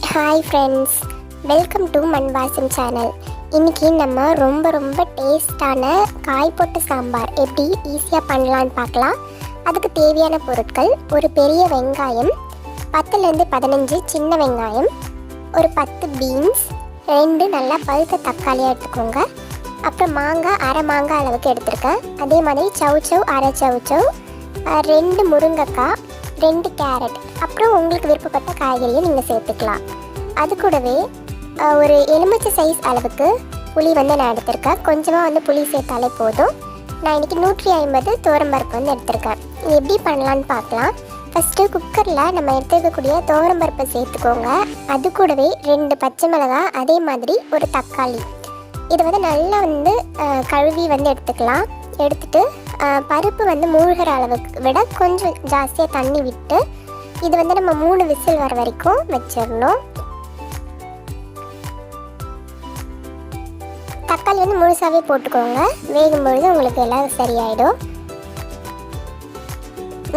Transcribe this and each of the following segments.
Hi friends, welcome to மண் வாசம் channel. இன்றைக்கி நம்ம ரொம்ப டேஸ்டான காய் போட்ட சாம்பார் எப்படி ஈஸியாக பண்ணலான்னு பார்க்கலாம். அதுக்கு தேவையான பொருட்கள்: ஒரு பெரிய வெங்காயம், 10லேருந்து 15 சின்ன வெங்காயம், ஒரு 10 பீன்ஸ், 2 நல்லா பழுத்த தக்காளியாக எடுத்துக்கோங்க. அப்புறம் மாங்காய் அரை மாங்காய் அளவுக்கு எடுத்துருக்கேன். அதே மாதிரி சவுச்சவ் அரை சவுச்சவ், 2 முருங்கைக்காய், 2 கேரட், அப்புறம் உங்களுக்கு விருப்பப்பட்ட காய்கறியை நீங்கள் சேர்த்துக்கலாம். அது கூடவே ஒரு எலுமிச்சை சைஸ் அளவுக்கு புளி நான் எடுத்திருக்கேன். கொஞ்சமாக புளி சேர்த்தாலே போதும். நான் இன்றைக்கி 150 துவரம்பருப்பு எடுத்திருக்கேன். இது எப்படி பண்ணலான்னு பார்க்கலாம். ஃபஸ்ட்டு குக்கரில் நம்ம எடுத்துக்கக்கூடிய துவரம்பருப்பை சேர்த்துக்கோங்க. அது கூடவே 2 பச்சை மிளகாய், அதே மாதிரி ஒரு தக்காளி. இதை நல்லா கழுவி எடுத்துக்கலாம். எடுத்துட்டு பருப்பு மூழ்கிற அளவுக்கு விட கொஞ்சம் ஜாஸ்தியாக தண்ணி விட்டு இது நம்ம 3 விசில் வர வரைக்கும் வச்சிடணும். தக்காளி முழுசாகவே போட்டுக்கோங்க. வேகும்பொழுது உங்களுக்கு எல்லாம் சரியாயிடும்.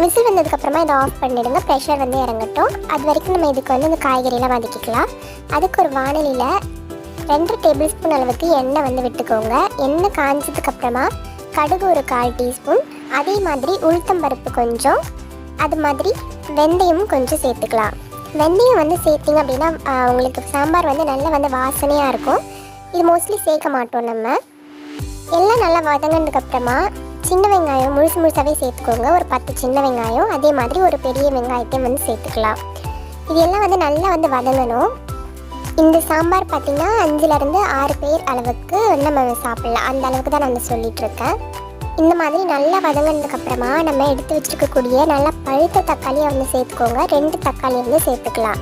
விசில் வந்ததுக்கப்புறமா இதை ஆஃப் பண்ணிவிடுங்க. ப்ரெஷர் இறங்கட்டும். அது வரைக்கும் நம்ம இதுக்கு இந்த காய்கறியெல்லாம் வதக்கிக்கலாம். அதுக்கு ஒரு வாணலியில் 2 டேபிள் ஸ்பூன் அளவுக்கு எண்ணெய் விட்டுக்கோங்க. எண்ணெய் காய்ஞ்சதுக்கப்புறமா கடுகு ஒரு 1/4 டீஸ்பூன், அதே மாதிரி உளுத்தம்பருப்பு கொஞ்சம், அது மாதிரி வெந்தயமும் கொஞ்சம் சேர்த்துக்கலாம். வெந்தயம் சேர்த்திங்க அப்படின்னா உங்களுக்கு சாம்பார் நல்லா வாசனையாக இருக்கும். இது மோஸ்ட்லி சேர்க்க மாட்டோம். நம்ம எல்லாம் நல்லா வதங்கினதுக்கப்புறமா சின்ன வெங்காயம் முழுசாகவே சேர்த்துக்கோங்க. ஒரு 10 சின்ன வெங்காயம், அதே மாதிரி ஒரு பெரிய வெங்காயத்தையும் சேர்த்துக்கலாம். இது எல்லாம் நல்லா வதங்கணும். இந்த சாம்பார் பார்த்திங்கன்னா 5லேருந்து 6 பேர் அளவுக்கு நம்ம சாப்பிட்லாம். அந்த அளவுக்கு தான் நான் சொல்லிகிட்ருக்கேன். இந்த மாதிரி நல்லா வதங்கினதுக்கப்புறமா நம்ம எடுத்து வச்சுருக்கக்கூடிய நல்லா பழுத்த தக்காளியை சேர்த்துக்கோங்க. 2 தக்காளி சேர்த்துக்கலாம்.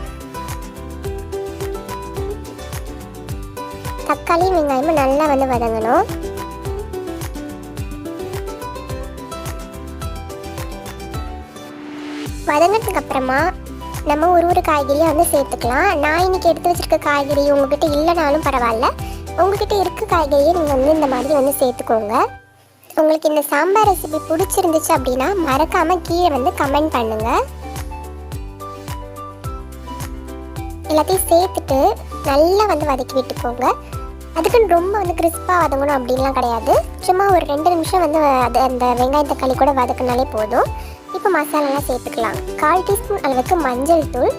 தக்காளியும் வெங்காயமும் நல்லா வதங்கணும். வதங்கினதுக்கப்புறமா நம்ம ஒரு காய்கறியை சேர்த்துக்கலாம். நான் இன்றைக்கி எடுத்து வச்சுருக்க காய்கறி உங்கள்கிட்ட இல்லைனாலும் பரவாயில்ல, உங்கள்கிட்ட இருக்க காய்கறியை நீங்கள் இந்த மாதிரி சேர்த்துக்கோங்க. உங்களுக்கு இந்த சாம்பார் ரெசிபி பிடிச்சிருந்துச்சு அப்படின்னா மறக்காமல் கீழே கமெண்ட் பண்ணுங்கள். எல்லாத்தையும் சேர்த்துட்டு நல்லா வதக்கி விட்டுக்கோங்க. அதுக்குன்னு ரொம்ப கிறிஸ்பாக வதங்கணும் அப்படின்லாம் கிடையாது. சும்மா ஒரு 2 நிமிஷம் அது அந்த வெங்காயம் தக்காளி கூட வதக்கினாலே போதும். இப்போ மசாலாலாம் சேர்த்துக்கலாம். 1/4 டீஸ்பூன் அளவுக்கு மஞ்சள் தூள்,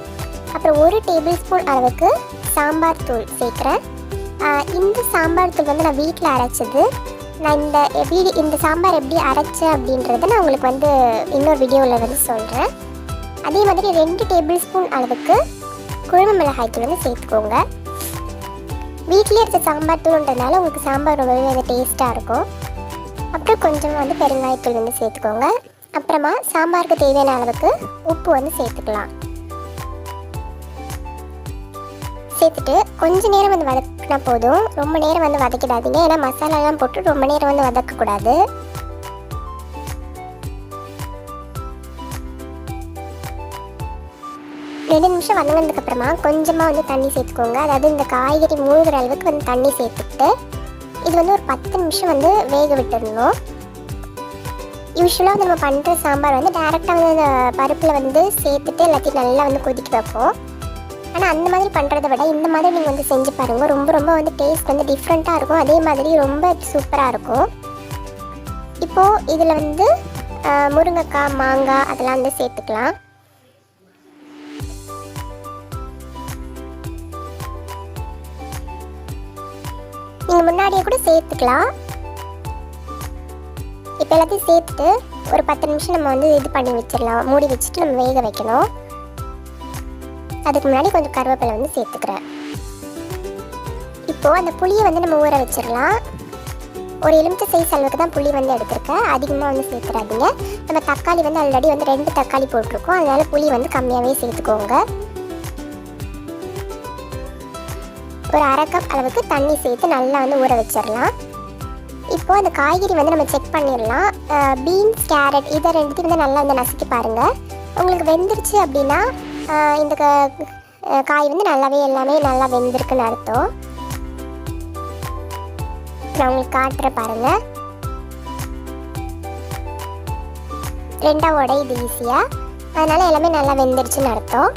அப்புறம் 1 டேபிள் ஸ்பூன் அளவுக்கு சாம்பார் தூள் சேர்க்குறேன். இந்த சாம்பார் தூள் நான் வீட்டில் அரைச்சது. நான் இந்த சாம்பார் எப்படி அரைச்சேன் அப்படின்றத நான் உங்களுக்கு இன்னொரு வீடியோவில் சொல்கிறேன். அதே மாதிரி 2 டேபிள் ஸ்பூன் அளவுக்கு குழம்பு மிளகாய் தூள் சேர்த்துக்கோங்க. வீட்டிலே இருக்க சாம்பார் தூள்ன்றதுனால உங்களுக்கு சாம்பார் ரொம்பவே டேஸ்ட்டாக இருக்கும். அப்புறம் கொஞ்சம் பெருங்காயத்தூள் சேர்த்துக்கோங்க. அப்புறமா சாம்பாருக்கு தேவையான அளவுக்கு உப்பு சேர்த்துக்கலாம். சேர்த்துட்டு கொஞ்சம் நேரம் வதக்கினா போதும். ரொம்ப நேரம் வதக்கிடாதீங்க. ஏன்னா மசாலாலாம் போட்டு ரொம்ப நேரம் வதக்கக்கூடாது. ரெண்டு நிமிஷம் வதங்கினதுக்கப்புறமா கொஞ்சமாக தண்ணி சேர்த்துக்கோங்க. அதாவது இந்த காய்கறி மூழ்கிற அளவுக்கு தண்ணி சேர்த்துட்டு இது ஒரு 10 நிமிஷம் வேக விட்டுடணும். யூஸ்வலாக நம்ம பண்ணுற சாம்பார் டேரெக்டாக அந்த பருப்பில் சேர்த்துட்டு எல்லாத்தையும் நல்லா கொதிக்க வைப்போம். ஆனால் அந்த மாதிரி பண்ணுறதை விட இந்த மாதிரி நீங்கள் செஞ்சு பாருங்கள். ரொம்ப டேஸ்ட் டிஃப்ரெண்ட்டாக இருக்கும். அதே மாதிரி ரொம்ப சூப்பராக இருக்கும். இப்போது இதில் முருங்கைக்காய், மாங்காய் அதெல்லாம் சேர்த்துக்கலாம். நீங்கள் முன்னாடியே கூட சேர்த்துக்கலாம். இப்போ எல்லாத்தையும் சேர்த்துட்டு ஒரு 10 நிமிஷம் நம்ம இது பண்ணி வச்சிடலாம். மூடி வச்சுட்டு நம்ம வேக வைக்கணும். அதுக்கு முன்னாடி கொஞ்சம் கருவேப்பிலை சேர்த்துக்கிறேன். இப்போது அந்த புளியை நம்ம ஊற வச்சிடலாம். ஒரு எலுமிச்சை சைஸ் அளவுக்கு தான் புளி எடுத்துருக்கேன். அதிகமாக சேர்த்துறாதீங்க. நம்ம தக்காளி ஆல்ரெடி 2 தக்காளி போட்டிருக்கோம். அதனால் புளி கம்மியாகவே சேர்த்துக்கோங்க. ஒரு 1/2 கப் அளவுக்கு தண்ணி சேர்த்து நல்லா ஊற வச்சிடலாம். இப்போது அந்த காய்கறி நம்ம செக் பண்ணிடலாம். பீன்ஸ், கேரட் இதை 2த்தையும் நல்லா நசுக்கி பாருங்கள். உங்களுக்கு வெந்துருச்சு அப்படின்னா இந்த காய் நல்லாவே எல்லாமே நல்லா வெந்திருக்குன்னு அர்த்தம். நான் உங்களுக்கு காட்டுற பாருங்கள். 2 உடையுது ஈஸியாக. அதனால் எல்லாமே நல்லா வெந்துருச்சுன்னு அர்த்தம்.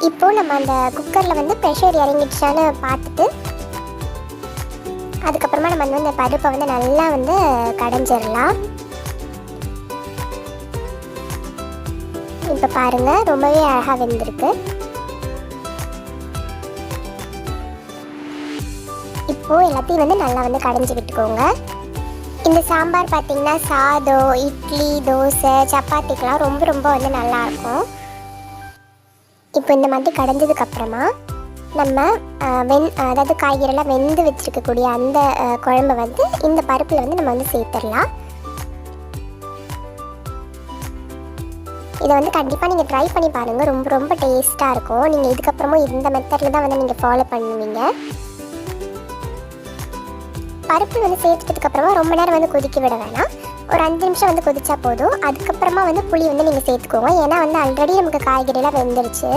இப்போது நம்ம அந்த குக்கரில் வந்து ப்ரெஷர் இறங்கிடுச்சான்னு பார்த்துட்டு அதுக்கப்புறமா நம்ம வந்து அந்த பருப்பை வந்து நல்லா வந்து கடைஞ்சிடலாம். இப்போ பாருங்கள், ரொம்பவே அழகாக வெந்திருக்கு. இப்போது எல்லாத்தையும் வந்து நல்லா வந்து கடைஞ்சி விட்டுக்கோங்க. இந்த சாம்பார் பார்த்திங்கன்னா சாதம், இட்லி, தோசை, சப்பாத்திக்கெலாம் ரொம்ப ரொம்ப வந்து நல்லாயிருக்கும். இப்போ இந்த மாதிரி கடைஞ்சதுக்கப்புறமா நம்ம அதாவது காய்கறியெல்லாம் வெந்து வச்சுருக்கக்கூடிய அந்த குழம்பை வந்து இந்த பருப்பில் வந்து நம்ம வந்து சேர்த்துடலாம். இதை வந்து கண்டிப்பாக நீங்கள் ட்ரை பண்ணி பாருங்கள், ரொம்ப ரொம்ப டேஸ்ட்டாக இருக்கும். நீங்கள் இதுக்கப்புறமும் இந்த மெத்தடில் தான் வந்து நீங்கள் ஃபாலோ பண்ணுவீங்க. பருப்பு வந்து சேர்த்துட்டதுக்கப்புறமா ரொம்ப நேரம் வந்து கொதிக்க விட வேணாம். ஒரு 5 நிமிஷம் வந்து கொதிச்சா போதும். அதுக்கப்புறமா வந்து புளி வந்து நீங்கள் சேர்த்துக்கோங்க. ஏன்னா வந்து ஆல்ரெடி நமக்கு காய்கறியெல்லாம் வெந்துருச்சு,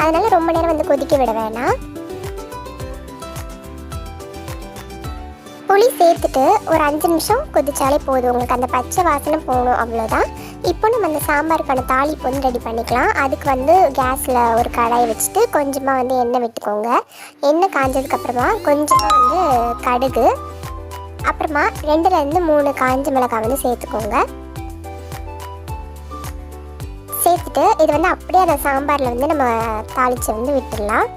அதனால் ரொம்ப நேரம் வந்து கொதிக்க விட வேணாம். புளி சேர்த்துட்டு ஒரு 5 நிமிஷம் கொதிச்சாலே போதும். உங்களுக்கு அந்த பச்சை வாசனை போகணும், அவ்வளோதான். இப்போ நம்ம அந்த சாம்பாருக்கான தாளிப்பு வந்து ரெடி பண்ணிக்கலாம். அதுக்கு வந்து கேஸில் ஒரு கடாயை வச்சுட்டு கொஞ்சமாக வந்து எண்ணெய் விட்டுக்கோங்க. எண்ணெய் காஞ்சதுக்கப்புறமா கொஞ்சமாக வந்து கடுகு, அப்புறமா 2லேருந்து 3 காஞ்ச மிளகாய் வந்து சேர்த்துக்கோங்க. சேர்த்துட்டு இது வந்து அப்படியே அந்த சாம்பாரில் வந்து நம்ம தாளித்து வந்து விட்டுடலாம்.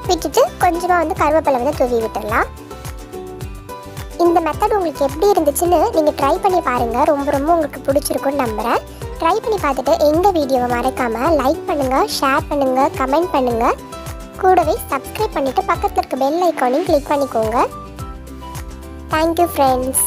விட்டுட்டு கொஞ்சமாக வந்து கருவேப்பிலை வந்து தூவி விட்டுடலாம். இந்த மெத்தட் உங்களுக்கு எப்படி இருந்துச்சுன்னு நீங்கள் ட்ரை பண்ணி பாருங்கள். ரொம்ப ரொம்ப உங்களுக்கு பிடிச்சிருக்குன்னு நம்புகிறேன். ட்ரை பண்ணி பார்த்துட்டு எங்கள் வீடியோவை மறக்காமல் லைக் பண்ணுங்கள், ஷேர் பண்ணுங்கள், கமெண்ட் பண்ணுங்கள். கூடவே சப்ஸ்கிரைப் பண்ணிவிட்டு பக்கத்தில் இருக்க பெல் ஐக்கானையும் கிளிக் பண்ணிக்கோங்க. Thank you friends.